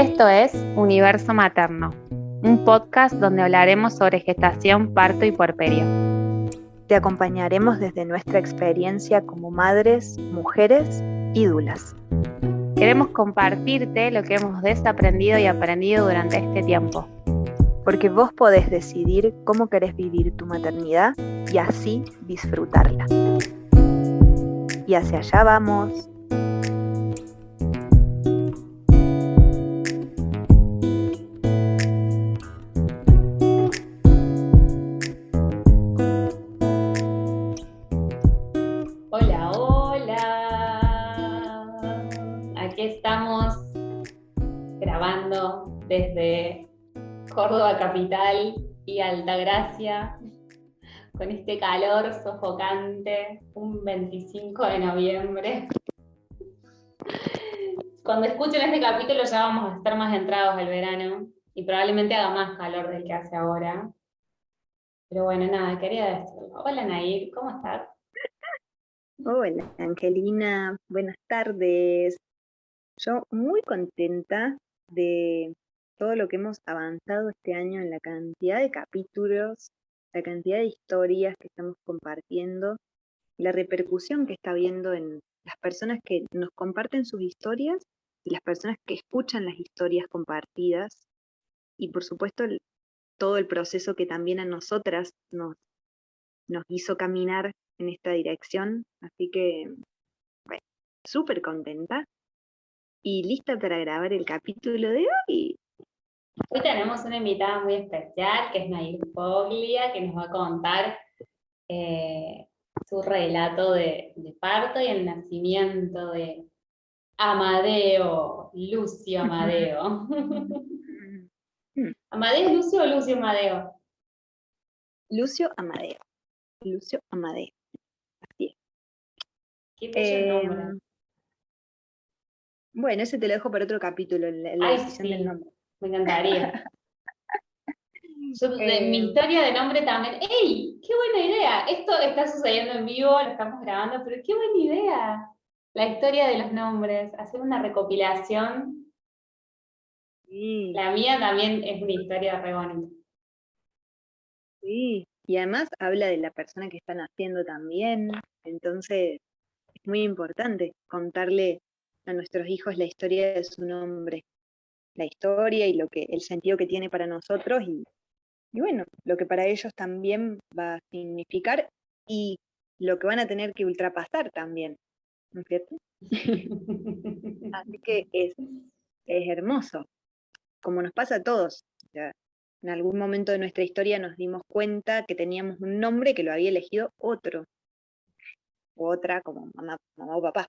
Esto es Universo Materno, un podcast donde hablaremos sobre gestación, parto y puerperio. Te acompañaremos desde nuestra experiencia como madres, mujeres y dulas. Queremos compartirte lo que hemos desaprendido y aprendido durante este tiempo. Porque vos podés decidir cómo querés vivir tu maternidad y así disfrutarla. Y hacia allá vamos. Hola, hola. Aquí estamos grabando desde Córdoba capital y Altagracia con este calor sofocante, un 25 de noviembre. Cuando escuchen este capítulo ya vamos a estar más entrados al verano y probablemente haga más calor del que hace ahora. Pero bueno, nada, quería decirlo. Hola Nair, ¿cómo estás? Hola, Angelina. Buenas tardes. Yo muy contenta de todo lo que hemos avanzado este año en la cantidad de capítulos, la cantidad de historias que estamos compartiendo, la repercusión que está habiendo en las personas que nos comparten sus historias y las personas que escuchan las historias compartidas y por supuesto todo el proceso que también a nosotras nos hizo caminar en esta dirección. Así que, bueno, súper contenta y lista para grabar el capítulo de hoy. Hoy tenemos una invitada muy especial, que es Nair Poglia, que nos va a contar su relato de parto y el nacimiento de Amadeo, Lucio Amadeo. ¿Amadeo es Lucio o Lucio Amadeo? Lucio Amadeo. Lucio Amadeo. Así es. Qué bello nombre. Bueno, ese te lo dejo para otro capítulo, la Ay, decisión del sí, nombre. me encantaría. Mi historia de nombre también. ¡Ey! ¡Qué buena idea! Esto está sucediendo en vivo, lo estamos grabando, pero qué buena idea. La historia de los nombres, hacer una recopilación. Sí, La mía también es una historia re bonita. sí. Y además habla de la persona que están haciendo también. Entonces, es muy importante contarle a nuestros hijos la historia de su nombre, la historia y el sentido que tiene para nosotros y bueno, lo que para ellos también va a significar y lo que van a tener que ultrapasar también, ¿no es cierto? Así que es hermoso, como nos pasa a todos. O sea, en algún momento de nuestra historia nos dimos cuenta que teníamos un nombre que lo había elegido otro, u otra como mamá o papá.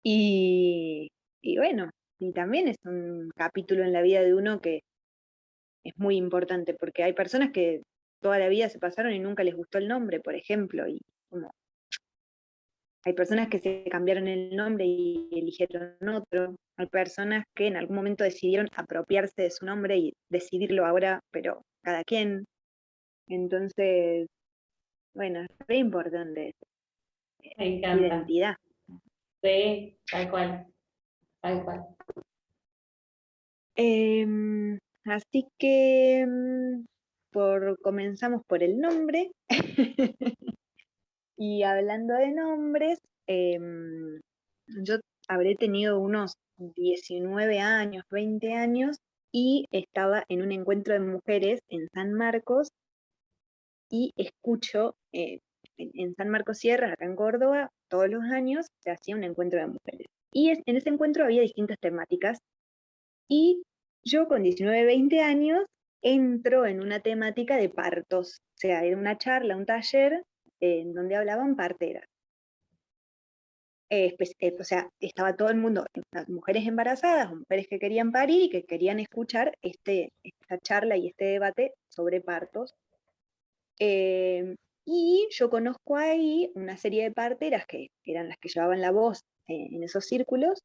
Y bueno, y también es un capítulo en la vida de uno que es muy importante, porque hay personas que toda la vida se pasaron y nunca les gustó el nombre, por ejemplo, y como hay personas que se cambiaron el nombre y eligieron otro, hay personas que en algún momento decidieron apropiarse de su nombre y decidirlo ahora, pero cada quien. Entonces, bueno, es re importante Me la encanta. identidad. Sí, tal cual, tal cual. Así que comenzamos por el nombre. Y hablando de nombres, yo habré tenido unos 19 años, 20 años, y estaba en un encuentro de mujeres en San Marcos y escucho, en San Marcos Sierras, acá en Córdoba, todos los años se hacía un encuentro de mujeres. Y en ese encuentro había distintas temáticas y yo con 19, 20 años entro en una temática de partos. O sea, era una charla, un taller en donde hablaban parteras. O sea, estaba todo el mundo, las mujeres embarazadas o mujeres que querían parir y que querían escuchar esta charla y este debate sobre partos. Y yo conozco ahí una serie de parteras que eran las que llevaban la voz en esos círculos,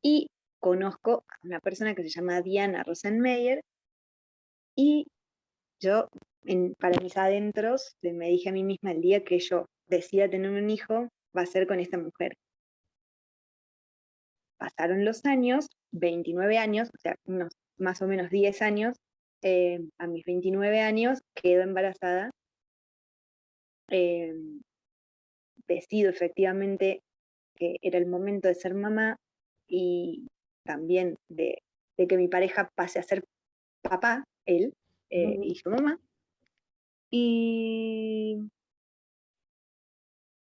y conozco a una persona que se llama Diana Rosenmeyer, y yo, para mis adentros, me dije a mí misma, el día que yo decida tener un hijo, va a ser con esta mujer. pasaron los años, 29 años, o sea, unos más o menos 10 años, a mis 29 años quedo embarazada, eh, decido efectivamente que era el momento de ser mamá y también de que mi pareja pase a ser papá, él, y yo mamá. Y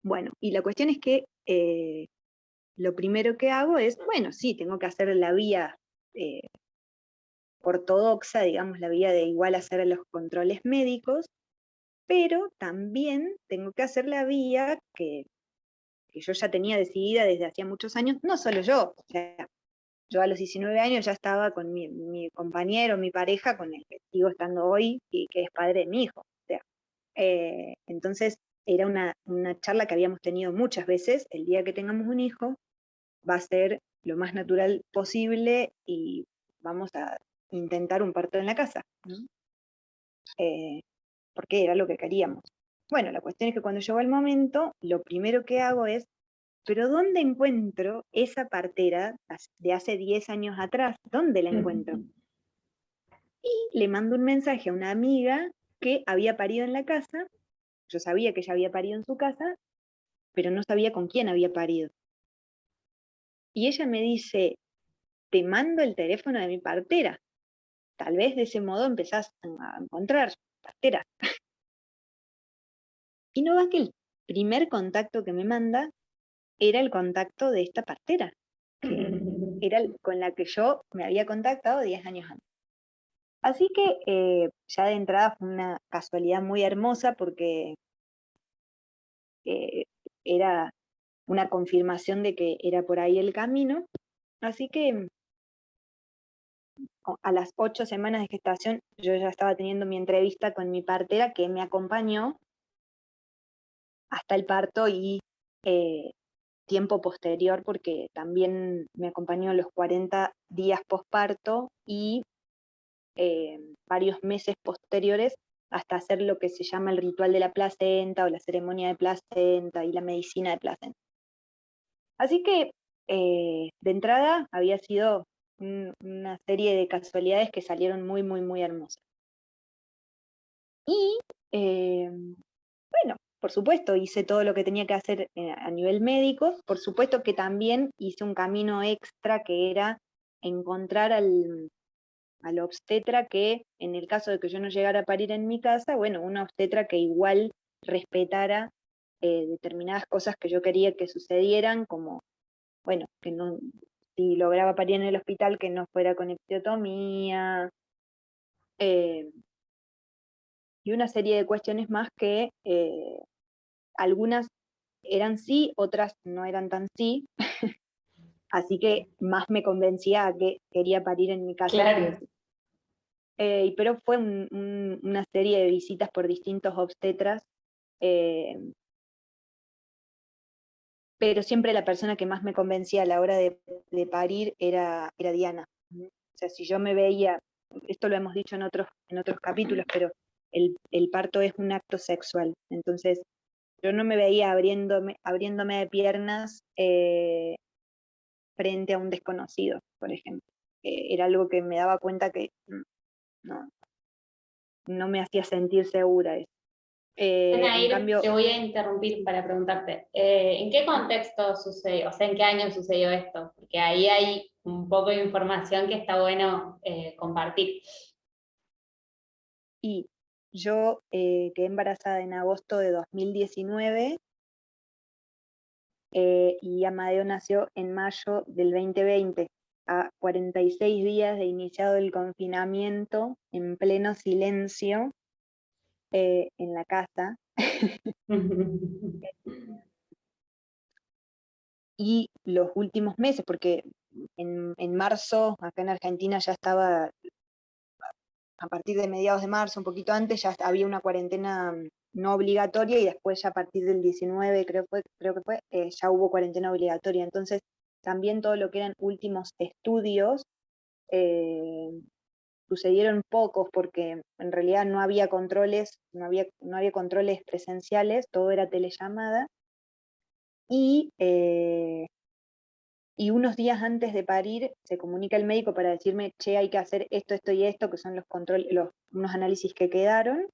bueno, y la cuestión es que lo primero que hago es, bueno, sí, tengo que hacer la vía eh, ortodoxa, digamos, la vía de igual hacer los controles médicos, pero también tengo que hacer la vía que yo ya tenía decidida desde hacía muchos años, no solo yo, o sea, yo a los 19 años ya estaba con mi compañero, mi pareja, con el que sigo estando hoy y que es padre de mi hijo. O sea, entonces era una charla que habíamos tenido muchas veces, el día que tengamos un hijo va a ser lo más natural posible y vamos a intentar un parto en la casa, ¿no? Porque era lo que queríamos. Bueno, la cuestión es que cuando llegó el momento, lo primero que hago es, pero ¿dónde encuentro esa partera de hace 10 años atrás? ¿Dónde la encuentro? Y le mando un mensaje a una amiga que había parido en la casa, yo sabía que ella había parido en su casa, pero no sabía con quién había parido. Y ella me dice, te mando el teléfono de mi partera, tal vez de ese modo empezás a encontrar parteras. Y no va que el primer contacto que me manda era el contacto de esta partera, que era con la que yo me había contactado 10 años antes. Así que ya de entrada fue una casualidad muy hermosa porque eh, era una confirmación de que era por ahí el camino. Así que a las 8 semanas de gestación yo ya estaba teniendo mi entrevista con mi partera que me acompañó hasta el parto y eh, tiempo posterior porque también me acompañó los 40 días posparto y varios meses posteriores hasta hacer lo que se llama el ritual de la placenta o la ceremonia de placenta y la medicina de placenta. Así que de entrada había sido una serie de casualidades que salieron muy, muy, muy hermosas. Y bueno, por supuesto, hice todo lo que tenía que hacer a nivel médico, por supuesto que también hice un camino extra que era encontrar al obstetra que, en el caso de que yo no llegara a parir en mi casa, bueno, una obstetra que igual respetara determinadas cosas que yo quería que sucedieran, como, bueno, que no, si lograba parir en el hospital, que no fuera con episiotomía, eh, y una serie de cuestiones más que algunas eran sí, otras no eran tan sí, así que más me convencía a que quería parir en mi casa. Claro. Pero fue una serie de visitas por distintos obstetras, eh, pero siempre la persona que más me convencía a la hora de parir era Diana. O sea, si yo me veía, esto lo hemos dicho en otros capítulos, pero el parto es un acto sexual, entonces yo no me veía abriéndome de piernas frente a un desconocido, por ejemplo. Era algo que me daba cuenta que no, no me hacía sentir segura. En Nair, cambio, te voy a interrumpir para preguntarte, ¿en qué contexto sucedió? O sea, ¿en qué año sucedió esto? Porque ahí hay un poco de información que está bueno compartir. y yo quedé embarazada en agosto de 2019 y Amadeo nació en mayo del 2020, a 46 días de iniciado el confinamiento, en pleno silencio en la casa. Y los últimos meses, porque en marzo, acá en Argentina ya estaba, a partir de mediados de marzo, un poquito antes, ya había una cuarentena no obligatoria y después ya a partir del 19, creo que fue ya hubo cuarentena obligatoria. Entonces, también todo lo que eran últimos estudios eh, sucedieron pocos porque en realidad no había controles, no había controles presenciales, todo era telellamada. Y y unos días antes de parir se comunica el médico para decirme, che, hay que hacer esto, esto y esto, que son los controles, unos análisis que quedaron,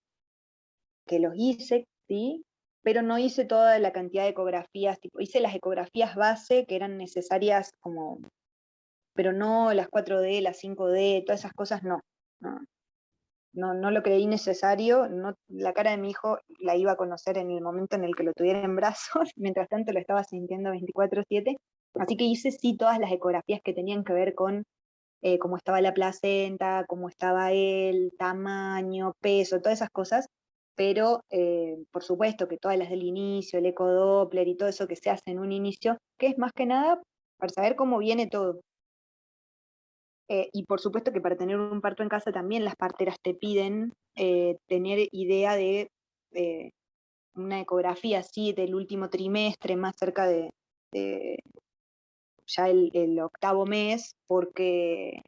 que los hice, ¿sí? Pero no hice toda la cantidad de ecografías, tipo, hice las ecografías base que eran necesarias como, pero no las 4D, las 5D, todas esas cosas no. No, no lo creí necesario, no, la cara de mi hijo la iba a conocer en el momento en el que lo tuviera en brazos, mientras tanto lo estaba sintiendo 24/7, así que hice sí todas las ecografías que tenían que ver con cómo estaba la placenta, cómo estaba el tamaño, peso, todas esas cosas, pero por supuesto que todas las del inicio, el ecodoppler y todo eso que se hace en un inicio, que es más que nada para saber cómo viene todo. Y por supuesto que para tener un parto en casa también las parteras te piden tener idea de una ecografía así del último trimestre, más cerca de ya el octavo mes, porque,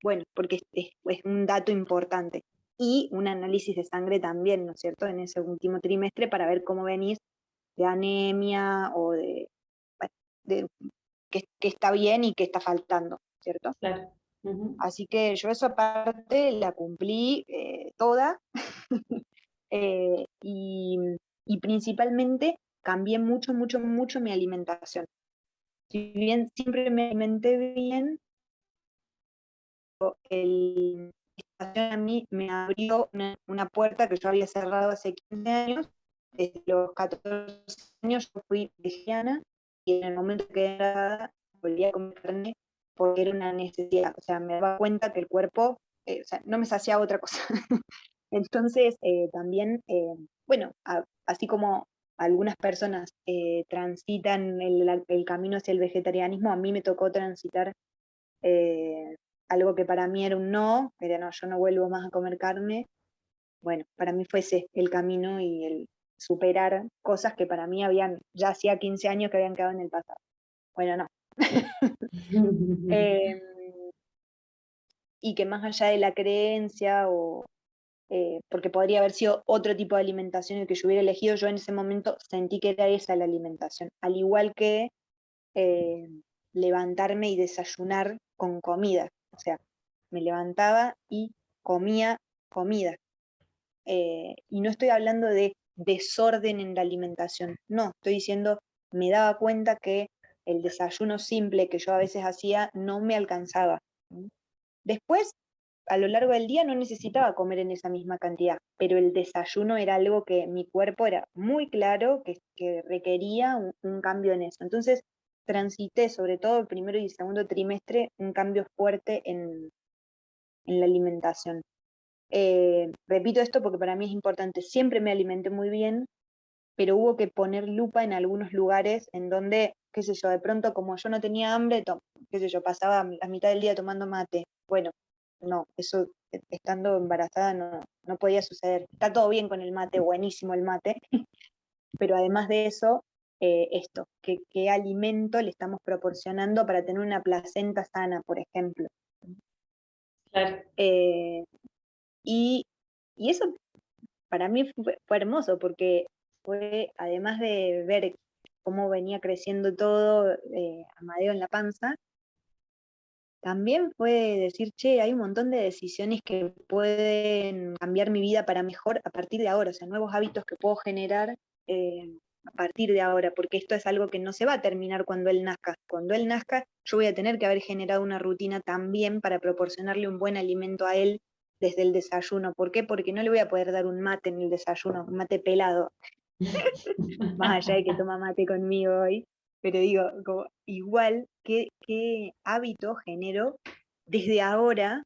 bueno, porque es un dato importante. Y un análisis de sangre también, ¿no es cierto?, en ese último trimestre para ver cómo venís de anemia o bueno, de qué está bien y qué está faltando, ¿cierto? Claro. Ujú. Así que yo esa parte la cumplí toda y, y principalmente cambié mucho, mucho, mucho mi alimentación. Si bien siempre me alimenté bien, el a mí me abrió una puerta que yo había cerrado hace 15 años. Desde los 14 años yo fui vegetariana y en el momento que era embarazada volví a comer carne porque era una necesidad. O sea, me daba cuenta que el cuerpo, o sea, no me saciaba otra cosa. Entonces, también, bueno, así como algunas personas transitan el camino hacia el vegetarianismo, a mí me tocó transitar algo que para mí era un no, era no, yo no vuelvo más a comer carne. Bueno, para mí fue ese el camino y el superar cosas que para mí habían, ya hacía 15 años que habían quedado en el pasado. Bueno, no. Eh, y que más allá de la creencia o porque podría haber sido otro tipo de alimentación el que yo hubiera elegido, yo en ese momento sentí que era esa la alimentación, al igual que eh, levantarme y desayunar con comida, o sea, me levantaba y comía comida. Y no estoy hablando de desorden en la alimentación, no, estoy diciendo, me daba cuenta que el desayuno simple que yo a veces hacía no me alcanzaba. Después, a lo largo del día no necesitaba comer en esa misma cantidad, pero el desayuno era algo que mi cuerpo era muy claro que requería un cambio en eso. Entonces, transité sobre todo el primero y el segundo trimestre un cambio fuerte en la alimentación. Repito esto porque para mí es importante, siempre me alimenté muy bien, pero hubo que poner lupa en algunos lugares en donde, qué sé yo, de pronto como yo no tenía hambre, qué sé yo, pasaba la mitad del día tomando mate. Bueno, no, eso estando embarazada no podía suceder. Está todo bien con el mate, buenísimo el mate, pero además de eso, esto, qué alimento le estamos proporcionando para tener una placenta sana, por ejemplo. Claro. Eh, y, y eso para mí fue hermoso porque fue, además de ver cómo venía creciendo todo, Amadeo en la panza, también fue decir, che, hay un montón de decisiones que pueden cambiar mi vida para mejor a partir de ahora, o sea, nuevos hábitos que puedo generar a partir de ahora, porque esto es algo que no se va a terminar cuando él nazca. Cuando él nazca, yo voy a tener que haber generado una rutina también para proporcionarle un buen alimento a él desde el desayuno. ¿Por qué? Porque no le voy a poder dar un mate en el desayuno, un mate pelado, más allá de que toma mate conmigo hoy, pero digo, como, igual, ¿qué hábito genero desde ahora?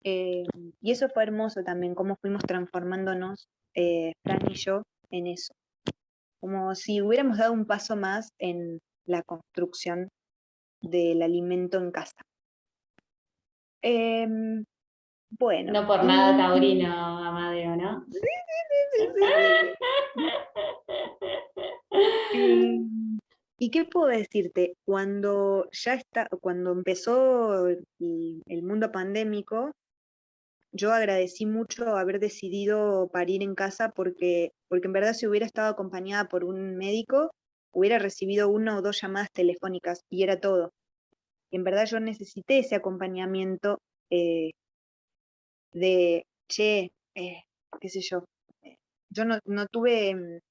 Y eso fue hermoso también, cómo fuimos transformándonos, Fran y yo, en eso. Como si hubiéramos dado un paso más en la construcción del alimento en casa. Bueno, No por nada taurino, Amadeo, ¿no? sí, sí, sí, sí, sí. ¿Y qué puedo decirte? Cuando empezó el mundo pandémico, yo agradecí mucho haber decidido parir en casa porque en verdad si hubiera estado acompañada por un médico, hubiera recibido 1 o 2 llamadas telefónicas y era todo. Y en verdad yo necesité ese acompañamiento de, che, qué sé yo, yo no tuve,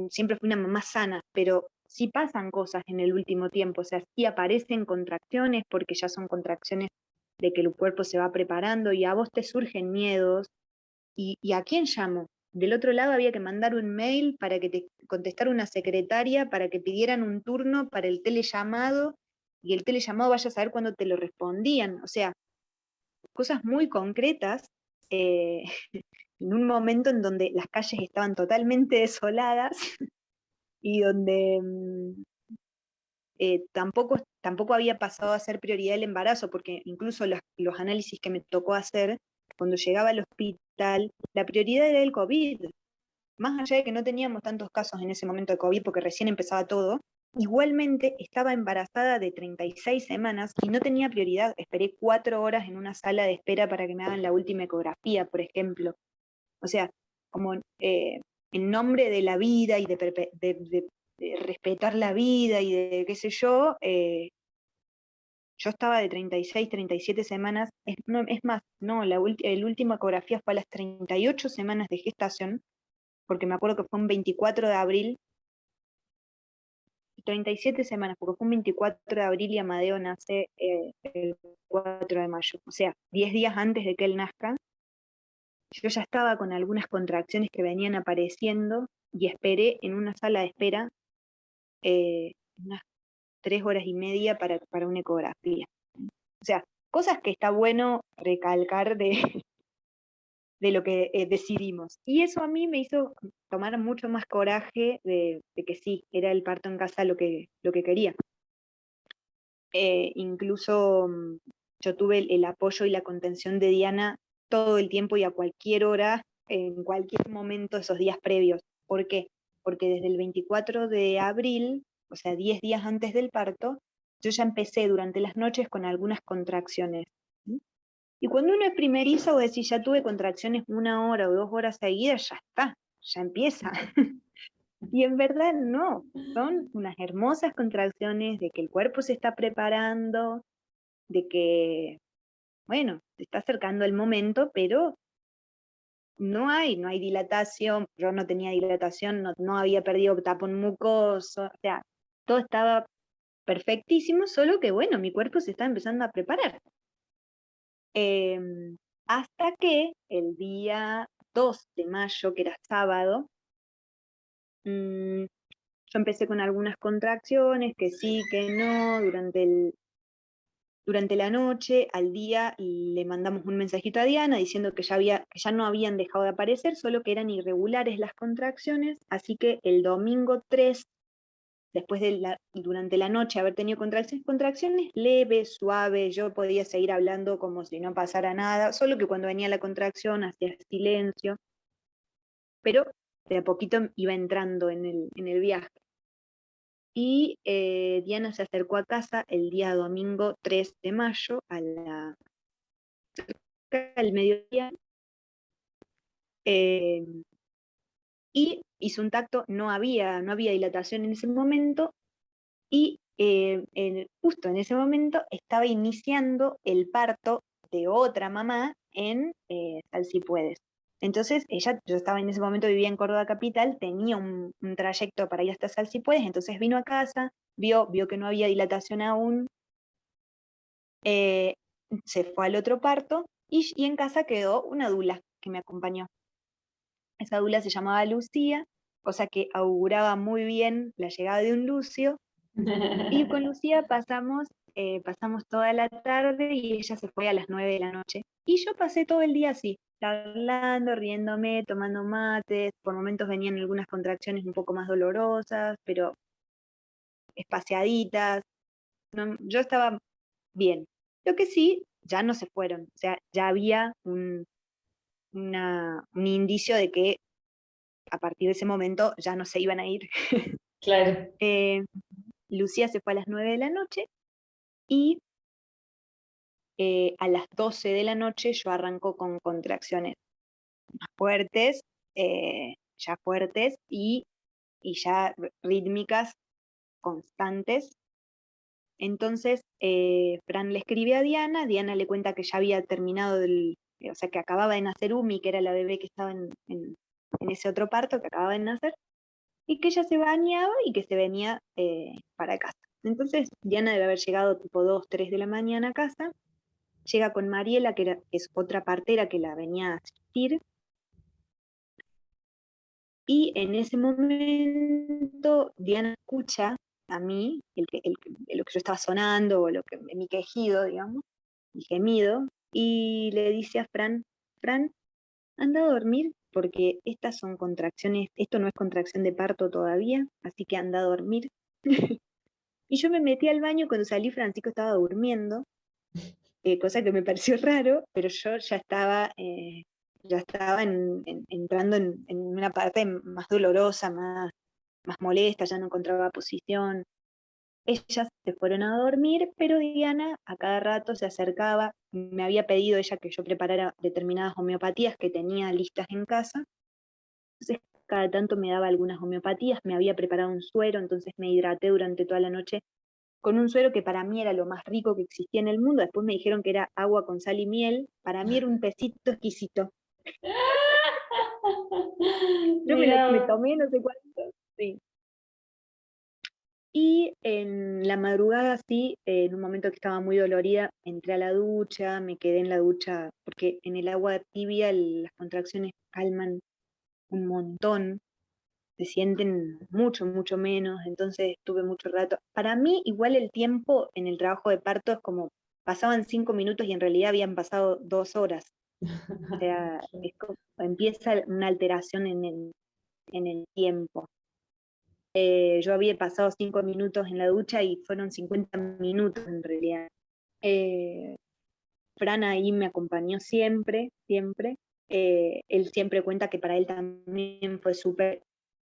siempre fui una mamá sana, pero sí pasan cosas en el último tiempo, o sea, sí aparecen contracciones porque ya son contracciones de que el cuerpo se va preparando y a vos te surgen miedos. ¿Y a quién llamo? Del otro lado había que mandar un mail para que te contestara una secretaria, para que pidieran un turno para el telellamado, y el telellamado vaya a saber cuándo te lo respondían. O sea, cosas muy concretas, eh, en un momento en donde las calles estaban totalmente desoladas y donde tampoco había pasado a ser prioridad el embarazo, porque incluso los análisis que me tocó hacer, cuando llegaba al hospital, la prioridad era el COVID. Más allá de que no teníamos tantos casos en ese momento de COVID, porque recién empezaba todo, igualmente estaba embarazada de 36 semanas y no tenía prioridad. Esperé 4 horas en una sala de espera para que me hagan la última ecografía, por ejemplo. O sea, como en nombre de la vida y de respetar la vida y de qué sé yo, yo estaba de 36, 37 semanas, es más, no, el última ecografía fue a las 38 semanas de gestación, porque me acuerdo que fue un 24 de abril, 37 semanas, porque fue un 24 de abril y Amadeo nace el 4 de mayo, o sea, 10 días antes de que él nazca. Yo ya estaba con algunas contracciones que venían apareciendo y esperé en una sala de espera unas 3 horas y media para una ecografía. O sea, cosas que está bueno recalcar de lo que decidimos. Y eso a mí me hizo tomar mucho más coraje de que sí, era el parto en casa lo que quería. Incluso yo tuve el apoyo y la contención de Diana todo el tiempo y a cualquier hora, en cualquier momento de esos días previos. ¿Por qué? Porque desde el 24 de abril, o sea, 10 días antes del parto, yo ya empecé durante las noches con algunas contracciones. ¿Sí? Y cuando uno es primerizo, o decís, ya tuve contracciones 1 hora o 2 horas seguidas, ya está, ya empieza. Y en verdad no, son unas hermosas contracciones de que el cuerpo se está preparando, de que, bueno, se está acercando el momento, pero no hay dilatación, yo no tenía dilatación, no había perdido tapón mucoso, o sea, todo estaba perfectísimo, solo que bueno, mi cuerpo se está empezando a preparar. Hasta que el día 2 de mayo, que era sábado, yo empecé con algunas contracciones, que sí, que no, durante la noche, al día le mandamos un mensajito a Diana diciendo que ya no habían dejado de aparecer, solo que eran irregulares las contracciones, así que el domingo 3, después durante la noche haber tenido contracciones leves, suaves, yo podía seguir hablando como si no pasara nada, solo que cuando venía la contracción hacía silencio, pero de a poquito iba entrando en el viaje. Y Diana se acercó a casa el día domingo 3 de mayo al mediodía, eh, y hizo un tacto, no había dilatación en ese momento, y justo en ese momento estaba iniciando el parto de otra mamá en Salsipuedes. Entonces, yo estaba en ese momento, vivía en Córdoba Capital, tenía un trayecto para ir hasta Salsipuedes, entonces vino a casa, vio que no había dilatación aún, eh, se fue al otro parto y en casa quedó una dula que me acompañó. Esa dula se llamaba Lucía, cosa que auguraba muy bien la llegada de un Lucio, y con Lucía pasamos toda la tarde y ella se fue a las 9 de la noche. Y yo pasé todo el día así, charlando, riéndome, tomando mates, por momentos venían algunas contracciones un poco más dolorosas, pero espaciaditas. Yo estaba bien. Lo que sí, ya no se fueron, o sea, ya había un indicio de que a partir de ese momento ya no se iban a ir. Claro. Lucía se fue a las 9 de la noche y a las 12 de la noche yo arranco con contracciones más fuertes, ya fuertes, y y ya rítmicas constantes. Entonces, Fran le escribe a Diana, Diana le cuenta que ya había terminado o sea, que acababa de nacer Umi, que era la bebé que estaba en ese otro parto que acababa de nacer, y que ella se bañaba y que se venía para casa. Entonces, Diana debe haber llegado tipo 2, 3 de la mañana a casa, llega con Mariela, que es otra partera que la venía a asistir, y en ese momento Diana escucha a mí, lo que yo estaba sonando, o mi quejido, digamos, mi gemido, y le dice a Fran, Fran, anda a dormir, porque estas son contracciones, esto no es contracción de parto todavía, así que anda a dormir. Y yo me metí al baño, cuando salí Francisco estaba durmiendo, cosa que me pareció raro, pero yo ya estaba entrando en una parte más dolorosa, más molesta, ya no encontraba posición. Ellas se fueron a dormir, pero Diana a cada rato se acercaba, me había pedido ella que yo preparara determinadas homeopatías que tenía listas en casa, entonces cada tanto me daba algunas homeopatías, me había preparado un suero, entonces me hidraté durante toda la noche con un suero que para mí era lo más rico que existía en el mundo. Después me dijeron que era agua con sal y miel, para mí era un tecito exquisito. Yo me Mirá, tomé no sé cuánto, sí. Y en la madrugada, sí, en un momento que estaba muy dolorida, entré a la ducha, me quedé en la ducha, porque en el agua tibia las contracciones calman un montón, se sienten mucho, mucho menos, entonces estuve mucho rato. Para mí, igual el tiempo en el trabajo de parto es como, pasaban 5 minutos y en realidad habían pasado 2 horas. O sea, es como, empieza una alteración en el tiempo. Yo había pasado 5 minutos en la ducha y fueron 50 minutos en realidad. Eh, Fran ahí me acompañó siempre, siempre. Él siempre cuenta que para él también fue súper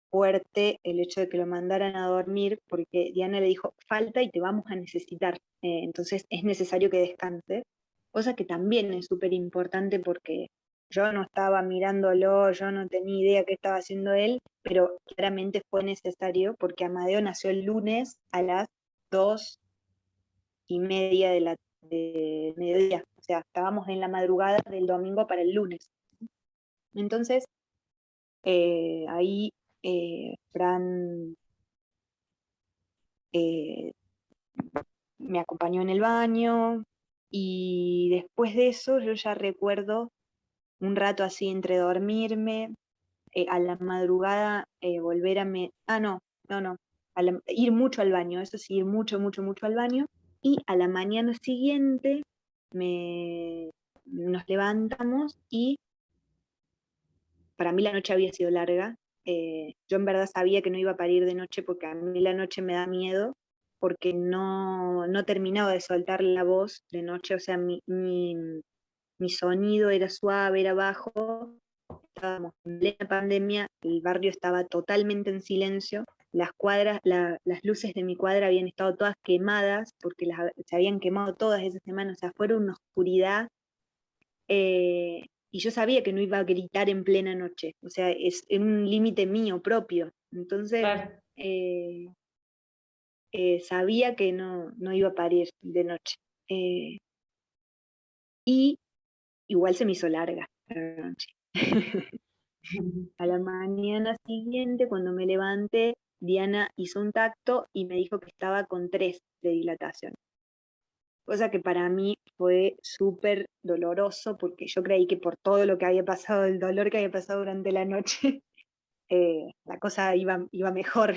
fuerte el hecho de que lo mandaran a dormir, porque Diana le dijo, falta y te vamos a necesitar, entonces es necesario que descanses, cosa que también es súper importante porque yo no estaba mirándolo, yo no tenía idea qué estaba haciendo él, pero claramente fue necesario porque Amadeo nació el lunes a las 2:30 de mediodía, o sea, estábamos en la madrugada del domingo para el lunes. Entonces, ahí Fran eh, me acompañó en el baño y después de eso yo ya recuerdo un rato así entre dormirme, a la madrugada volver no, no, no, ir mucho al baño, eso sí, ir mucho, mucho, mucho al baño, y a la mañana siguiente nos levantamos y para mí la noche había sido larga. Yo en verdad sabía que no iba a parir de noche porque a mí la noche me da miedo, porque no terminaba de soltar la voz de noche, o sea, mi sonido era suave, era bajo. Estábamos en plena pandemia, el barrio estaba totalmente en silencio, las cuadras, las luces de mi cuadra habían estado todas quemadas porque se habían quemado todas esa semana, o sea, fueron una oscuridad, y yo sabía que no iba a gritar en plena noche, o sea, es un límite mío propio. Entonces, claro. eh, sabía que no iba a parir de noche. Eh, y igual se me hizo larga la noche. A la mañana siguiente, cuando me levanté, Diana hizo un tacto y me dijo que estaba con 3 de dilatación. Cosa que para mí fue súper doloroso porque yo creí que por todo lo que había pasado, el dolor que había pasado durante la noche, la cosa iba mejor.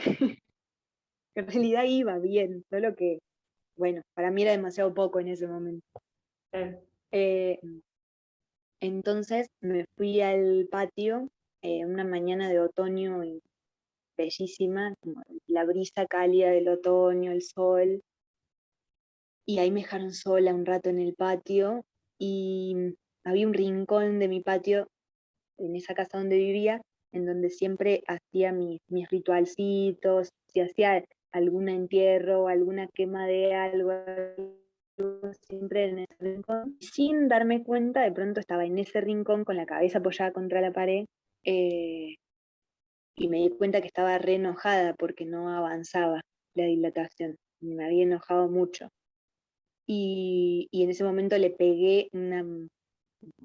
En realidad iba bien, solo que, bueno, para mí era demasiado poco en ese momento. Claro. Eh, entonces me fui al patio, una mañana de otoño bellísima, como la brisa cálida del otoño, el sol, y ahí me dejaron sola un rato en el patio y había un rincón de mi patio en esa casa donde vivía, en donde siempre hacía mis ritualcitos, si hacía algún entierro, alguna quema de algo, siempre en ese rincón. Sin darme cuenta, de pronto estaba en ese rincón con la cabeza apoyada contra la pared, eh, y me di cuenta que estaba re enojada porque no avanzaba la dilatación. Me había enojado mucho. Y en ese momento le pegué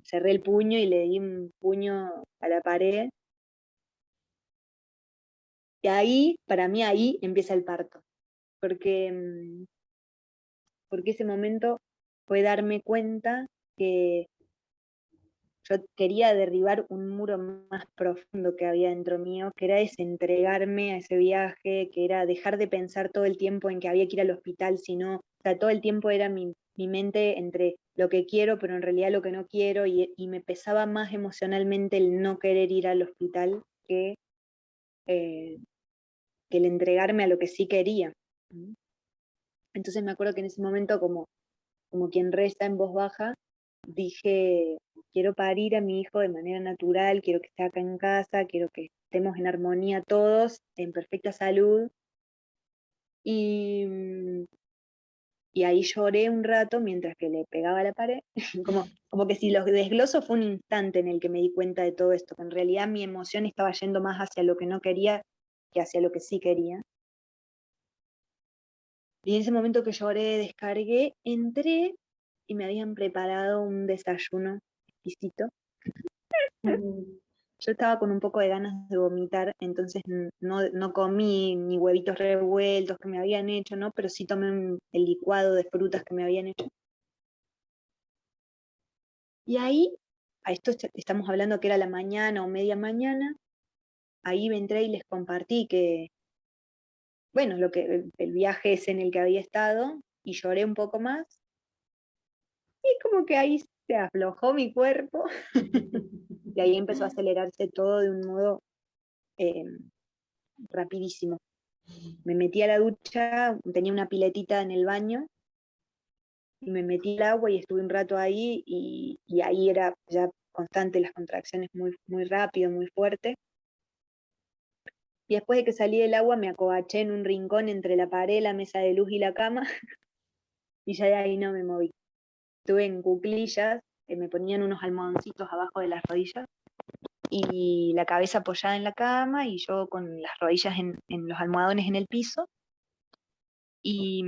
cerré el puño y le di un puño a la pared. Y ahí, para mí ahí empieza el parto, porque, porque ese momento fue darme cuenta que yo quería derribar un muro más profundo que había dentro mío, que era ese entregarme a ese viaje, que era dejar de pensar todo el tiempo en que había que ir al hospital, sino, o sea, todo el tiempo era mi mente entre lo que quiero, pero en realidad lo que no quiero, y me pesaba más emocionalmente el no querer ir al hospital eh, que el entregarme a lo que sí quería. Entonces me acuerdo que en ese momento, como quien reza en voz baja, dije, quiero parir a mi hijo de manera natural, quiero que esté acá en casa, quiero que estemos en armonía todos, en perfecta salud. Y, y ahí lloré un rato mientras que le pegaba a la pared, como que si lo desgloso fue un instante en el que me di cuenta de todo esto, que en realidad mi emoción estaba yendo más hacia lo que no quería que hacia lo que sí quería. Y en ese momento que lloré, descargué, entré y me habían preparado un desayuno exquisito. Yo estaba con un poco de ganas de vomitar, entonces no comí ni huevitos revueltos que me habían hecho, ¿no? Pero sí tomé el licuado de frutas que me habían hecho. Y ahí, a esto estamos hablando que era la mañana o media mañana, ahí me entré y les compartí que, bueno, el viaje es en el que había estado, y lloré un poco más, y como que ahí se aflojó mi cuerpo, y ahí empezó a acelerarse todo de un modo eh, rapidísimo. Me metí a la ducha, tenía una piletita en el baño, y me metí al agua y estuve un rato ahí, y ahí era ya constante las contracciones muy, muy rápido, muy fuerte. Y después de que salí del agua me acobaché en un rincón entre la pared, la mesa de luz y la cama, y ya de ahí no me moví. Estuve en cuclillas, me ponían unos almohadoncitos abajo de las rodillas, y la cabeza apoyada en la cama, y yo con las rodillas en los almohadones en el piso, y,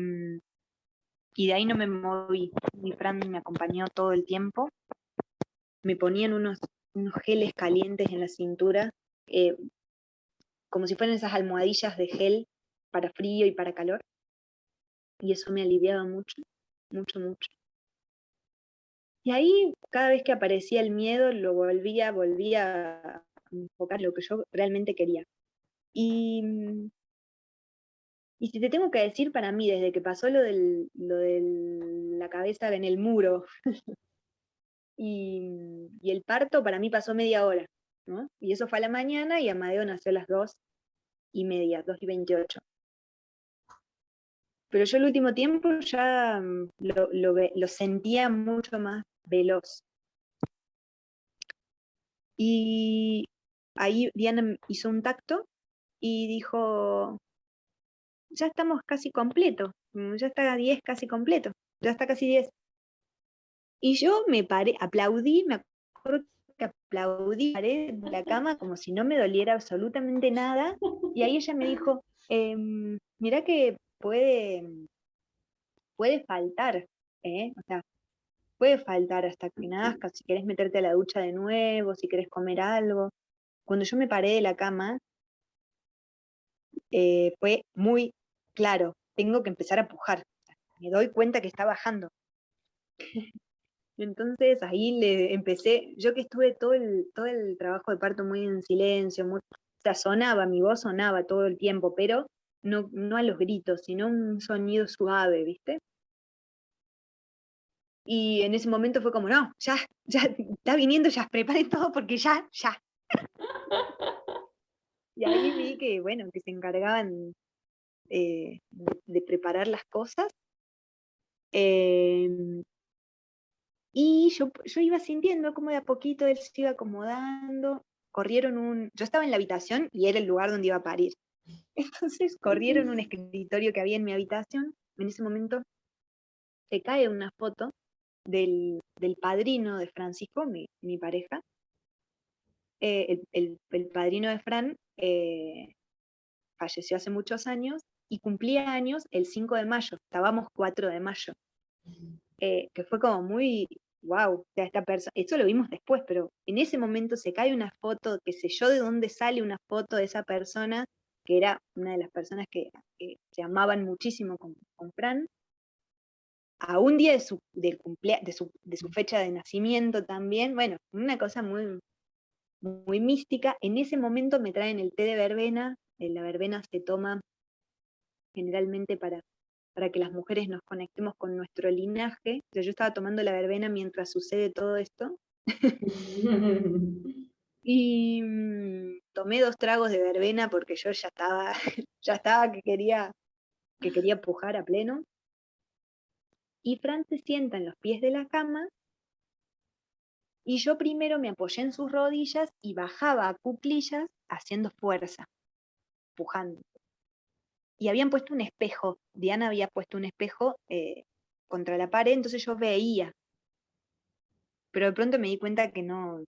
y de ahí no me moví. Mi Fran me acompañó todo el tiempo, me ponían unos geles calientes en la cintura, eh, como si fueran esas almohadillas de gel para frío y para calor, y eso me aliviaba mucho, mucho, mucho. Y ahí, cada vez que aparecía el miedo, volvía a enfocar lo que yo realmente quería. Y, y si te tengo que decir, para mí, desde que pasó lo de la cabeza en el muro y el parto, para mí pasó media hora, ¿no? Y eso fue a la mañana, y Amadeo nació a las 2:30, 2:28. Pero yo el último tiempo ya lo sentía mucho más veloz. Y ahí Diana hizo un tacto y dijo, ya estamos casi completo, ya está 10 casi completo, ya está casi 10. Y yo me paré, aplaudí, me acuerdo que aplaudí, paré de la cama como si no me doliera absolutamente nada, y ahí ella me dijo, mirá que puede faltar, o sea, puede faltar hasta que nazca, si querés meterte a la ducha de nuevo, si querés comer algo. Cuando yo me paré de la cama, fue muy claro, tengo que empezar a pujar. Me doy cuenta que está bajando. Entonces ahí le empecé, yo que estuve todo el trabajo de parto muy en silencio, o sea, sonaba, mi voz sonaba todo el tiempo, pero no a los gritos, sino un sonido suave, ¿viste? Y en ese momento fue como, no, ya está viniendo, ya preparen todo porque ya. Y ahí vi que, bueno, que se encargaban de preparar las cosas. Eh, y yo iba sintiendo como de a poquito él se iba acomodando. Yo estaba en la habitación y era el lugar donde iba a parir. Entonces corrieron un escritorio que había en mi habitación. En ese momento se cae una foto del padrino de Francisco, mi pareja. El padrino de Fran eh, falleció hace muchos años y cumplía años el 5 de mayo, estábamos 4 de mayo, que fue como muy, wow, o sea, esta persona, eso lo vimos después, pero en ese momento se cae una foto, qué sé yo de dónde sale una foto de esa persona, que era una de las personas que se amaban muchísimo con Fran, a un día de su fecha de nacimiento también, bueno, una cosa muy, muy mística. En ese momento me traen el té de verbena, la verbena se toma generalmente para que las mujeres nos conectemos con nuestro linaje. O sea, yo estaba tomando la verbena mientras sucede todo esto, y tomé 2 tragos de verbena porque yo ya estaba, ya estaba que quería pujar a pleno. Y Fran se sienta en los pies de la cama, y yo primero me apoyé en sus rodillas y bajaba a cuclillas haciendo fuerza, pujando. Y habían puesto un espejo, Diana había puesto un espejo contra la pared, entonces yo veía, pero de pronto me di cuenta que no,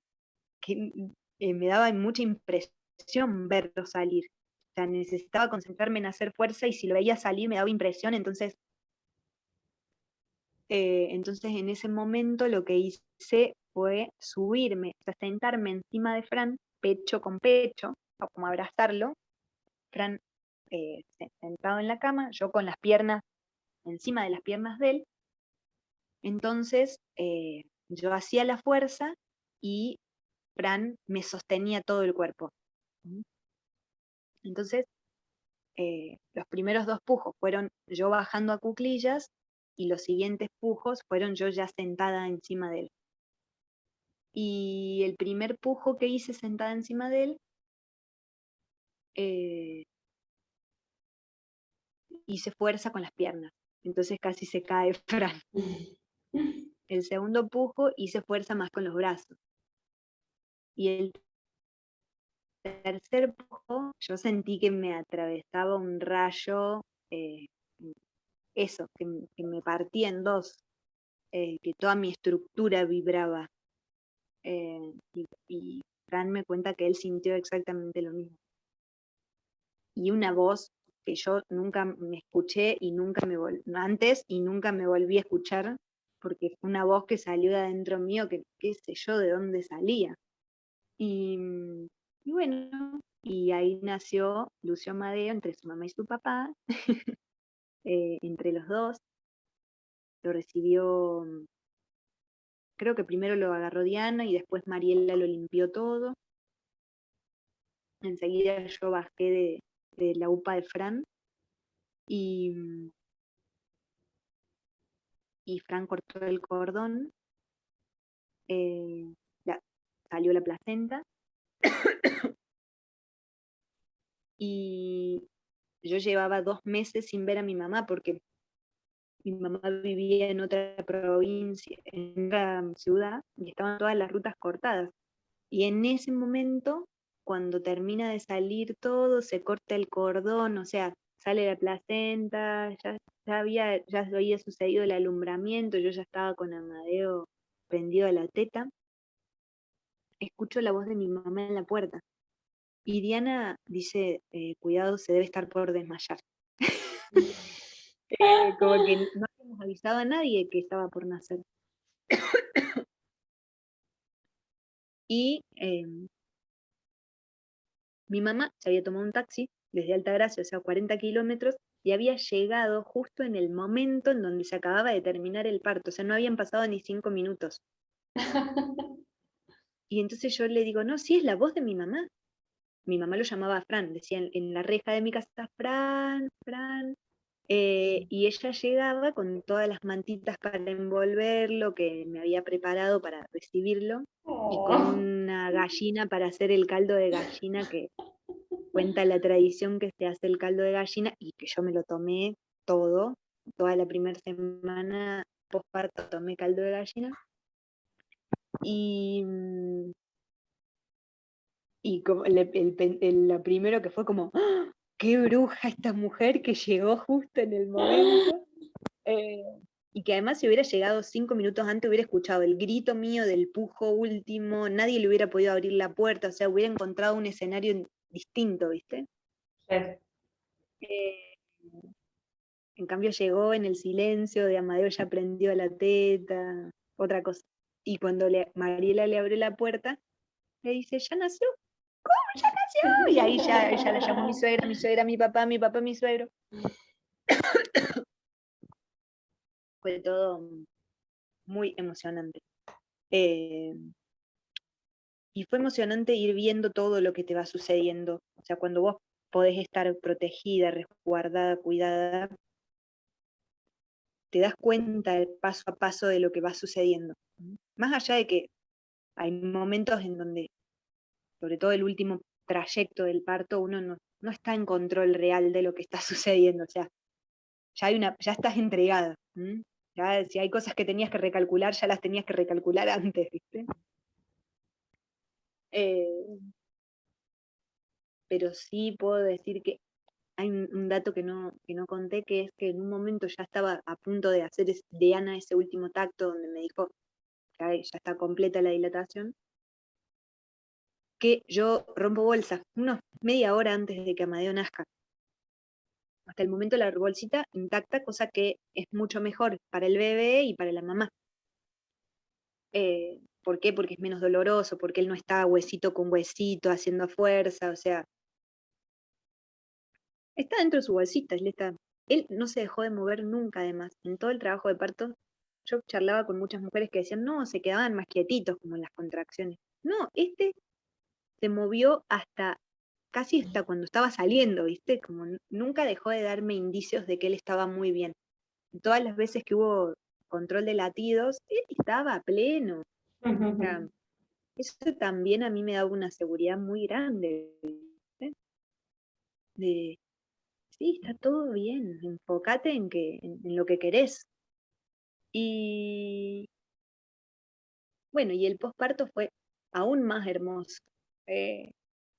que me daba mucha impresión verlo salir. O sea, necesitaba concentrarme en hacer fuerza y si lo veía salir me daba impresión, entonces en ese momento lo que hice fue subirme, o sea, sentarme encima de Fran, pecho con pecho, o como abrazarlo, Fran sentado en la cama, yo con las piernas encima de las piernas de él. Entonces yo hacía la fuerza y Fran me sostenía todo el cuerpo. Entonces los primeros 2 pujos fueron yo bajando a cuclillas y los siguientes pujos fueron yo ya sentada encima de él. Y el primer pujo que hice sentada encima de él, eh, hice fuerza con las piernas. Entonces casi se cae Fran. El segundo pujo hice fuerza más con los brazos. Y el tercer pujo yo sentí que me atravesaba un rayo, eso, que me partía en 2, que toda mi estructura vibraba. Y Fran me cuenta que él sintió exactamente lo mismo. Y una voz que yo nunca me escuché y nunca antes y nunca me volví a escuchar, porque fue una voz que salió de adentro mío, que qué sé yo de dónde salía. Y bueno, y ahí nació Lucio Amadeo entre su mamá y su papá, entre los dos. Lo recibió, creo que primero lo agarró Diana y después Mariela lo limpió todo. Enseguida yo bajé de la UPA de Fran y, y Fran cortó el cordón, eh, salió la placenta y yo llevaba 2 meses sin ver a mi mamá porque mi mamá vivía en otra provincia, en otra ciudad, y estaban todas las rutas cortadas. Y en ese momento, cuando termina de salir todo, se corta el cordón, o sea, sale la placenta, ya había sucedido el alumbramiento, yo ya estaba con Amadeo prendido a la teta. Escucho la voz de mi mamá en la puerta. Y Diana dice, cuidado, se debe estar por desmayar. Como que no habíamos avisado a nadie que estaba por nacer. Y mi mamá se había tomado un taxi desde Altagracia, o sea, 40 kilómetros, y había llegado justo en el momento en donde se acababa de terminar el parto, o sea, no habían pasado ni 5 minutos. Y entonces yo le digo, no, sí, es la voz de mi mamá. Mi mamá lo llamaba Fran, decía en la reja de mi casa, Fran, Fran. Y ella llegaba con todas las mantitas para envolverlo, que me había preparado para recibirlo, y con Oh. una gallina para hacer el caldo de gallina, que cuenta la tradición que se hace el caldo de gallina, y que yo me lo tomé todo, toda la primera semana postparto tomé caldo de gallina. Y, y como lo primero que fue como, ¡ah! ¡Qué bruja esta mujer que llegó justo en el momento! Eh, y que además si hubiera llegado 5 minutos antes hubiera escuchado el grito mío del pujo último, nadie le hubiera podido abrir la puerta, o sea, hubiera encontrado un escenario distinto, ¿viste? Sí. Eh, en cambio llegó en el silencio de Amadeo ya prendió la teta, otra cosa. Y cuando Mariela le abrió la puerta, le dice, ¿ya nació? ¿Cómo ya nació? Y ahí ya ella la llamó mi suegra, mi papá, mi suegro. Fue todo muy emocionante. Y fue emocionante ir viendo todo lo que te va sucediendo. O sea, cuando vos podés estar protegida, resguardada, cuidada, te das cuenta paso a paso de lo que va sucediendo. Más allá de que hay momentos en donde, sobre todo el último trayecto del parto, uno no está en control real de lo que está sucediendo. O sea, ya estás entregada. Ya, si hay cosas que tenías que recalcular, ya las tenías que recalcular antes, ¿viste? Pero sí puedo decir que hay un dato que no conté, que es que en un momento ya estaba a punto de hacer Diana ese último tacto donde me dijo que ya está completa la dilatación, que yo rompo bolsa, unos media hora antes de que Amadeo nazca. Hasta el momento la bolsita intacta, cosa que es mucho mejor para el bebé y para la mamá. ¿Por qué? Porque es menos doloroso, porque él no está huesito con huesito haciendo fuerza, o sea, está dentro de su bolsita, él no se dejó de mover nunca además. En todo el trabajo de parto, yo charlaba con muchas mujeres que decían, no, se quedaban más quietitos como en las contracciones. No, este se movió casi hasta cuando estaba saliendo, ¿viste? Como nunca dejó de darme indicios de que él estaba muy bien. Todas las veces que hubo control de latidos, él estaba a pleno. O sea, eso también a mí me daba una seguridad muy grande, ¿viste? De, sí, está todo bien, enfócate en lo que querés. Y bueno, y el posparto fue aún más hermoso. Eh,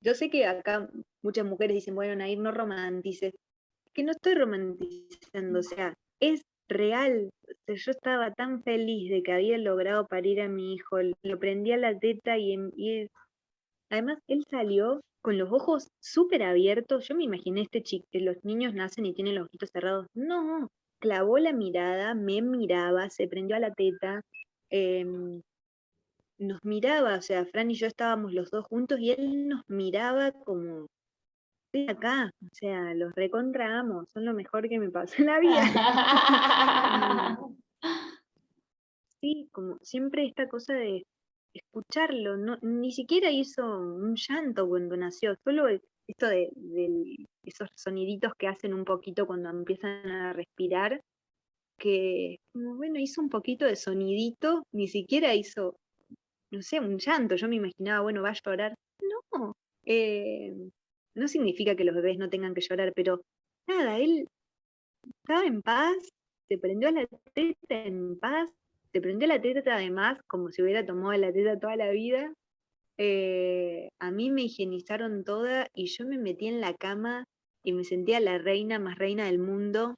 yo sé que acá muchas mujeres dicen, bueno, Nair, no romantices. Es que no estoy romantizando, o sea, es real. O sea, yo estaba tan feliz de que había logrado parir a mi hijo, lo prendí a la teta además él salió con los ojos súper abiertos. Yo me imaginé este chico, que los niños nacen y tienen los ojitos cerrados. No, clavó la mirada, me miraba, se prendió a la teta. em, Nos miraba, o sea, Fran y yo estábamos los dos juntos y él nos miraba como, estoy acá, o sea, los recontra amo, son lo mejor que me pasó en la vida. Sí, como siempre esta cosa de escucharlo, no, ni siquiera hizo un llanto cuando nació, solo esto de esos soniditos que hacen un poquito cuando empiezan a respirar, que, como, bueno, hizo un poquito de sonidito, ni siquiera hizo, no sé, un llanto. Yo me imaginaba, bueno, va a llorar. No, eh, no significa que los bebés no tengan que llorar, pero nada, él estaba en paz, se prendió a la teta en paz, se prendió a la teta además como si hubiera tomado la teta toda la vida. A mí me higienizaron toda y yo me metí en la cama y me sentía la reina más reina del mundo.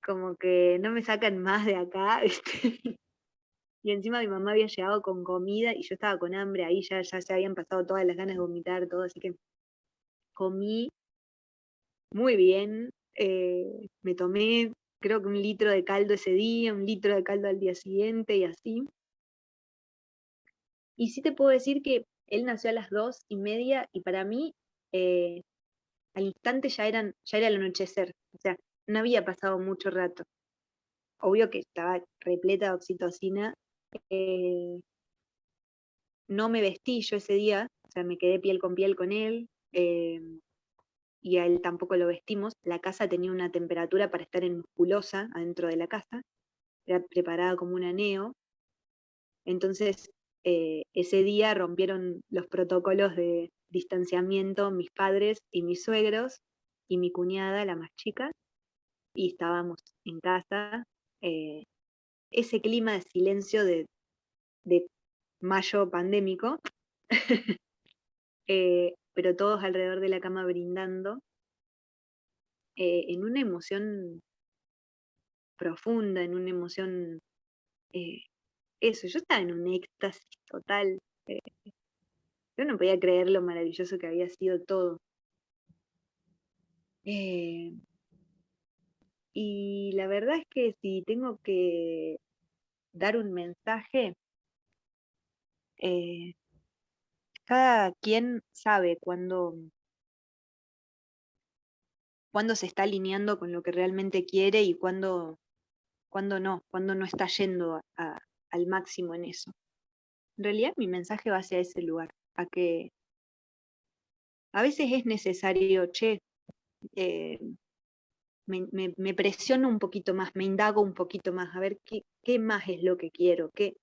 Como que no me sacan más de acá, ¿viste? Y encima mi mamá había llegado con comida y yo estaba con hambre, ahí ya se habían pasado todas las ganas de vomitar, todo, así que comí muy bien. Me tomé creo que 1 litro de caldo ese día, 1 litro de caldo al día siguiente y así. Y sí te puedo decir que él nació a las 2:30 y para mí eh, al instante ya era el anochecer, o sea, no había pasado mucho rato. Obvio que estaba repleta de oxitocina. eh, no me vestí yo ese día, o sea, me quedé piel con piel con él, y a él tampoco lo vestimos. La casa tenía una temperatura para estar en musculosa adentro de la casa, era preparada como una neo. Entonces, ese día rompieron los protocolos de distanciamiento mis padres y mis suegros y mi cuñada, la más chica, y estábamos en casa. eh, Ese clima de silencio de mayo pandémico, pero todos alrededor de la cama brindando, en una emoción profunda, en una emoción, eh, eso, yo estaba en un éxtasis total. Yo no podía creer lo maravilloso que había sido todo. Eh, y la verdad es que si tengo que dar un mensaje, eh, cada quien sabe cuándo se está alineando con lo que realmente quiere y cuándo no está yendo al máximo en eso. En realidad mi mensaje va hacia ese lugar, a que a veces es necesario, eh, me presiono un poquito más, me indago un poquito más, a ver qué más es lo que quiero, qué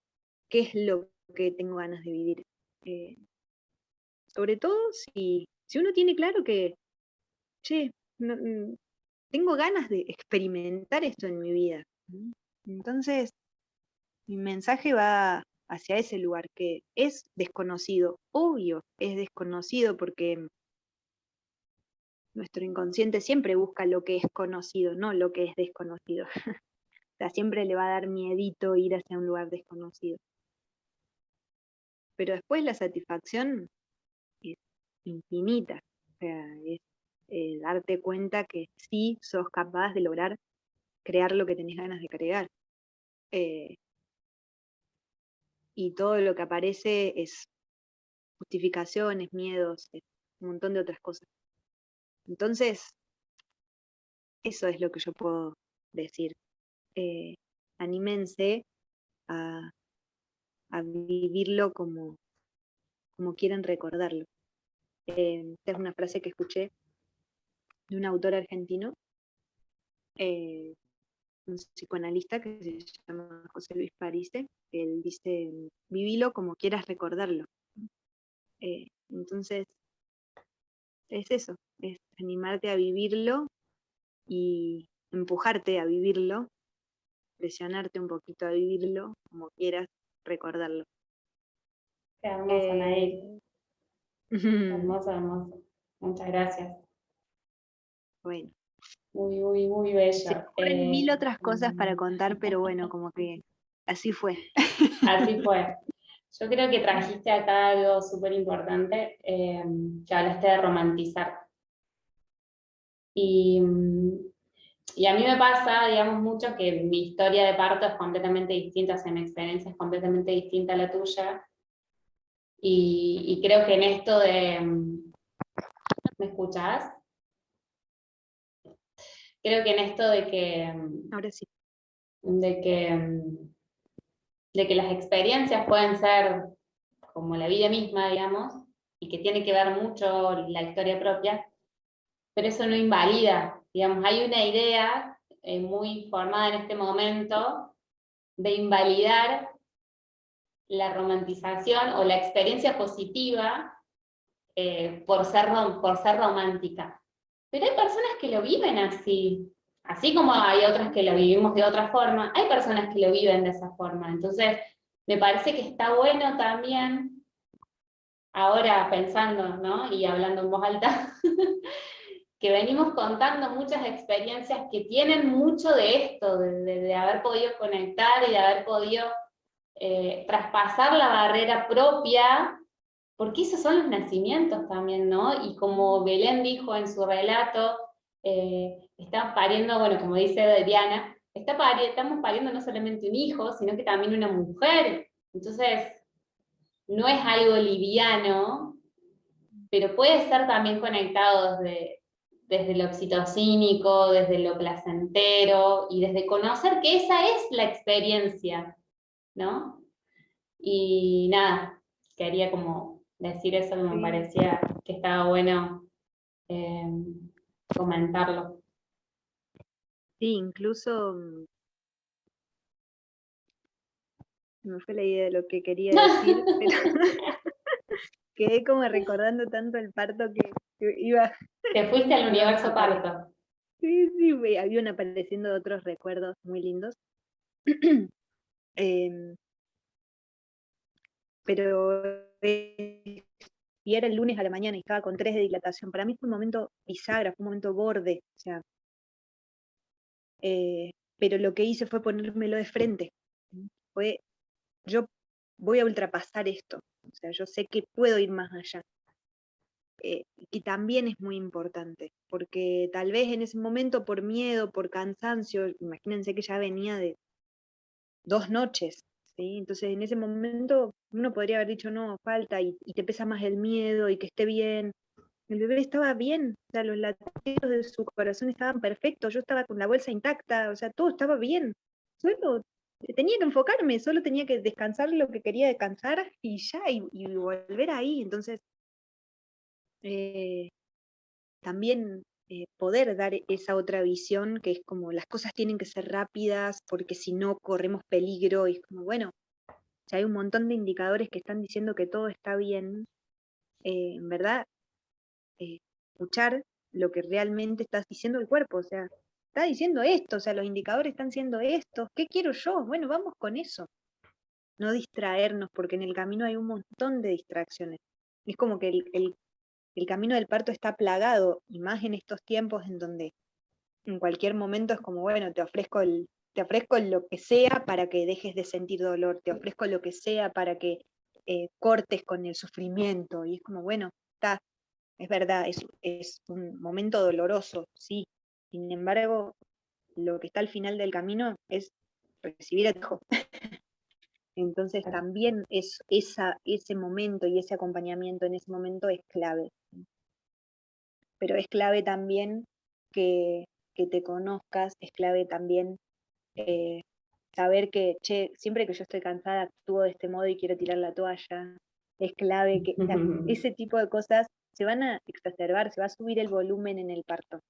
es lo que tengo ganas de vivir. Eh, Sobre todo si uno tiene claro que, che, tengo ganas de experimentar esto en mi vida. ¿No? Entonces, mi mensaje va hacia ese lugar que es desconocido, obvio, es desconocido porque nuestro inconsciente siempre busca lo que es conocido, no lo que es desconocido. O sea, siempre le va a dar miedito ir hacia un lugar desconocido. Pero después la satisfacción es infinita. O sea, es darte cuenta que sí sos capaz de lograr crear lo que tenés ganas de crear. Eh, y todo lo que aparece es justificaciones, miedos, un montón de otras cosas. Entonces, eso es lo que yo puedo decir. Anímense a, a vivirlo como quieren recordarlo. Esta es una frase que escuché de un autor argentino, eh, un psicoanalista que se llama José Luis Parise, que él dice, vivilo como quieras recordarlo. Entonces, es eso, es animarte a vivirlo y empujarte a vivirlo, presionarte un poquito a vivirlo como quieras recordarlo. Qué hermoso, Nair. Eh, Hermoso, hermoso. Muchas gracias. bueno, Muy, muy, muy se me bello. ocurren mil otras cosas para contar, pero bueno, como que así fue. Así fue. Yo creo que trajiste acá algo súper importante, que hablaste de romantizar. Y, y a mí me pasa, digamos, mucho que mi historia de parto es completamente distinta, o sea, mi experiencia es completamente distinta a la tuya. Y creo que en esto de... ¿Me escuchás? Creo que en esto Ahora sí. de que, de que las experiencias pueden ser como la vida misma, digamos, y que tiene que ver mucho la historia propia, pero eso no invalida, digamos, hay una idea muy formada en este momento de invalidar la romantización o la experiencia positiva por ser romántica. Pero hay personas que lo viven así, así como hay otras que lo vivimos de otra forma, hay personas que lo viven de esa forma. Entonces, me parece que está bueno también, ahora pensando, ¿no? Y hablando en voz alta, que venimos contando muchas experiencias que tienen mucho de esto, de haber podido conectar y de haber podido traspasar la barrera propia, porque esos son los nacimientos también, ¿no? Y como Belén dijo en su relato, está pariendo, bueno, como dice Diana, estamos pariendo no solamente un hijo, sino que también una mujer. Entonces, no es algo liviano, pero puede ser también conectado desde lo oxitocínico, desde lo placentero y desde conocer que esa es la experiencia, ¿no? Y nada, quería como decir eso que me Sí, parecía que estaba bueno eh, comentarlo. sí, incluso me fue la idea de lo que quería decir, pero quedé como recordando tanto el parto que iba, Te fuiste al iban universo parto. sí, sí, habían apareciendo otros recuerdos muy lindos. Em, pero y era el lunes a la mañana y estaba con 3 de dilatación. Para mí fue un momento bisagra, fue un momento borde, o sea, pero lo que hice fue ponérmelo de frente. Fue, yo voy a ultrapasar esto, o sea, yo sé que puedo ir más allá. Que también es muy importante, porque tal vez en ese momento por miedo, por cansancio, imagínense que ya venía de 2 noches, ¿sí? Entonces en ese momento uno podría haber dicho, no, falta, y te pesa más el miedo, y que esté bien. El bebé estaba bien, o sea, los latidos de su corazón estaban perfectos, yo estaba con la bolsa intacta, o sea, todo estaba bien. Solo tenía que enfocarme, solo tenía que descansar lo que quería descansar y ya, y volver ahí. Entonces, eh, también poder dar esa otra visión, que es como las cosas tienen que ser rápidas, porque si no corremos peligro, y es como, bueno, si hay un montón de indicadores que están diciendo que todo está bien, en verdad, eh, escuchar lo que realmente está diciendo el cuerpo, o sea, está diciendo esto, o sea, los indicadores están siendo estos, ¿qué quiero yo? Bueno, vamos con eso. No distraernos, porque en el camino hay un montón de distracciones. Es como que el camino del parto está plagado, y más en estos tiempos en donde en cualquier momento es como, bueno, te ofrezco lo que sea para que dejes de sentir dolor, te ofrezco lo que sea para que cortes con el sufrimiento, y es como, bueno, está, es verdad, es un momento doloroso, sí. Sin embargo, lo que está al final del camino es recibir a tu hijo. Entonces también ese momento y ese acompañamiento en ese momento es clave. Pero es clave también que te conozcas, es clave también eh, saber que, che, siempre que yo estoy cansada actúo de este modo y quiero tirar la toalla. Es clave que, o sea, ese tipo de cosas se van a exacerbar, se va a subir el volumen en el parto.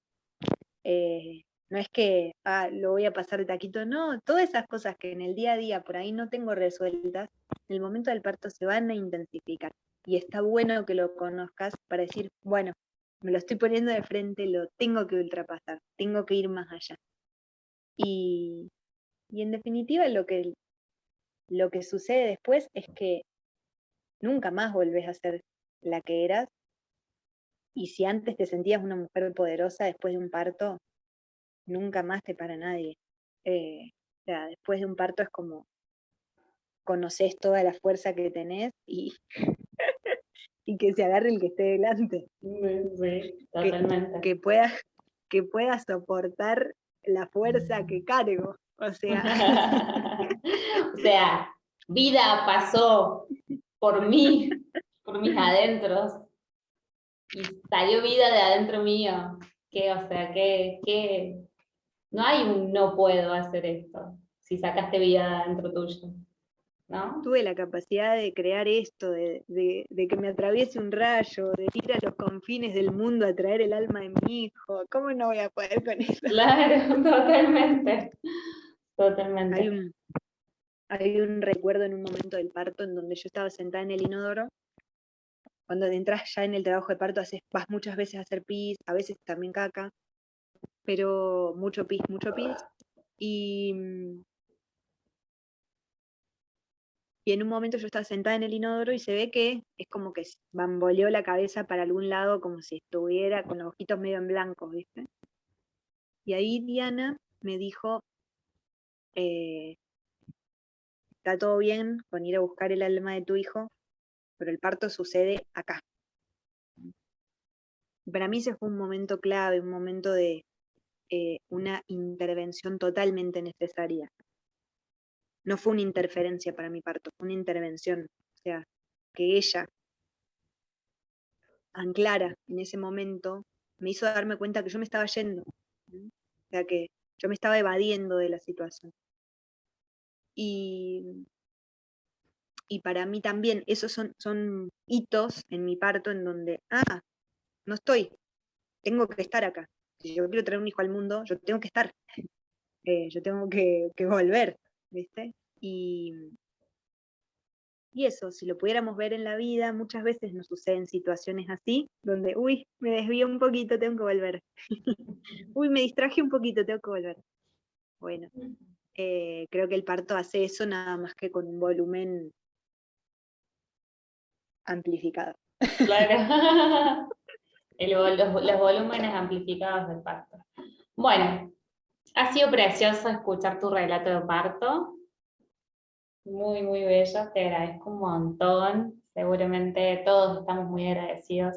No es que lo voy a pasar de taquito, no, todas esas cosas que en el día a día por ahí no tengo resueltas, en el momento del parto se van a intensificar. Y está bueno que lo conozcas para decir, bueno, me lo estoy poniendo de frente, lo tengo que ultrapasar, tengo que ir más allá. Y, y en definitiva lo que sucede después es que nunca más volvés a ser la que eras. Y si antes te sentías una mujer poderosa después de un parto, nunca más te para nadie. O sea, después de un parto es como conoces toda la fuerza que tenés y que se agarre el que esté delante. Sí, Que, totalmente. que pueda, que pueda soportar la fuerza que cargo. O sea, O sea, vida pasó por mí, por mis adentros, y salió vida de adentro mío. Que, o sea, que no hay un no puedo hacer esto si sacaste vida de adentro tuyo, ¿no? tuve la capacidad de crear esto, de que me atraviese un rayo, de ir a los confines del mundo a traer el alma de mi hijo. ¿Cómo no voy a poder con eso? Claro, totalmente. Hay Totalmente. un, hay un recuerdo en un momento del parto en donde yo estaba sentada en el inodoro. Cuando entras ya en el trabajo de parto, vas muchas veces a hacer pis, a veces también caca, pero mucho pis, mucho pis. Y, y en un momento yo estaba sentada en el inodoro y se ve que es como que bamboleó la cabeza para algún lado, como si estuviera con los ojitos medio en blanco, ¿viste? Y ahí Diana me dijo, eh, está todo bien con ir a buscar el alma de tu hijo, pero el parto sucede acá. Y para mí ese fue un momento clave, un momento de una intervención totalmente necesaria. No fue una interferencia para mi parto, fue una intervención. O sea, que ella anclara en ese momento me hizo darme cuenta que yo me estaba yendo. ¿Sí? O sea, que yo me estaba evadiendo de la situación. Y, y para mí también esos son hitos en mi parto en donde, no estoy, tengo que estar acá. Si yo quiero traer un hijo al mundo, yo tengo que estar, yo tengo que volver, ¿viste? Y eso, si lo pudiéramos ver en la vida, muchas veces nos suceden situaciones así, donde, uy, me desvío un poquito, tengo que volver. Uy, me distraje un poquito, tengo que volver. Bueno, creo que el parto hace eso nada más que con un volumen amplificado. Claro. Los volúmenes amplificados del parto. Bueno, ha sido precioso escuchar tu relato de parto. muy, muy bello, te agradezco un montón. Seguramente todos estamos muy agradecidos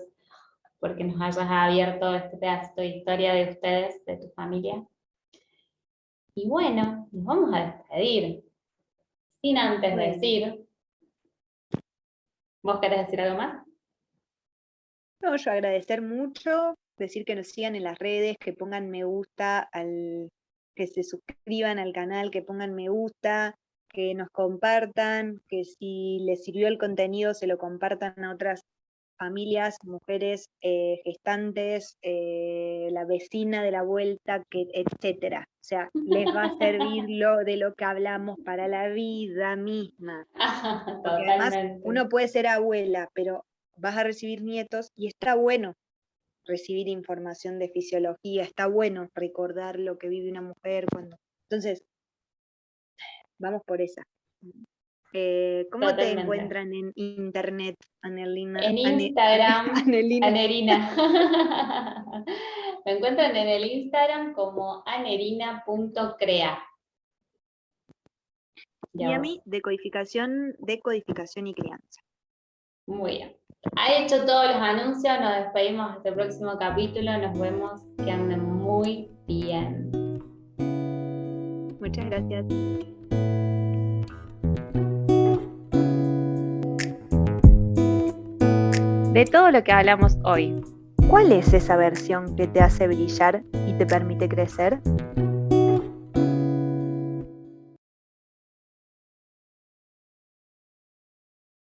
porque nos hayas abierto este pedacito de historia de ustedes, de tu familia. Y bueno, nos vamos a despedir. Sin antes Bueno, decir, ¿vos querés decir algo más? no, yo agradecer mucho, decir que nos sigan en las redes, que pongan me gusta que se suscriban al canal, que pongan me gusta, que nos compartan, que si les sirvió el contenido se lo compartan a otras familias, mujeres gestantes, la vecina de la vuelta, etcétera. O sea, les va a servir de lo que hablamos para la vida misma. Porque además Totalmente. uno puede ser abuela, pero vas a recibir nietos y está bueno recibir información de fisiología, está bueno recordar lo que vive una mujer cuando... Entonces, vamos por esa. ¿Cómo te Totalmente. encuentran en internet, Anelina? En Instagram, Anelina. Anerina. Me encuentran en el Instagram como anerina.crea. ¿Y Y a a vos? mí, decodificación y crianza. Muy bien. Ha hecho todos los anuncios, nos despedimos hasta el próximo capítulo, nos vemos, que anden muy bien. Muchas gracias. De todo lo que hablamos hoy, ¿Cuál es esa versión que te hace brillar y te permite crecer?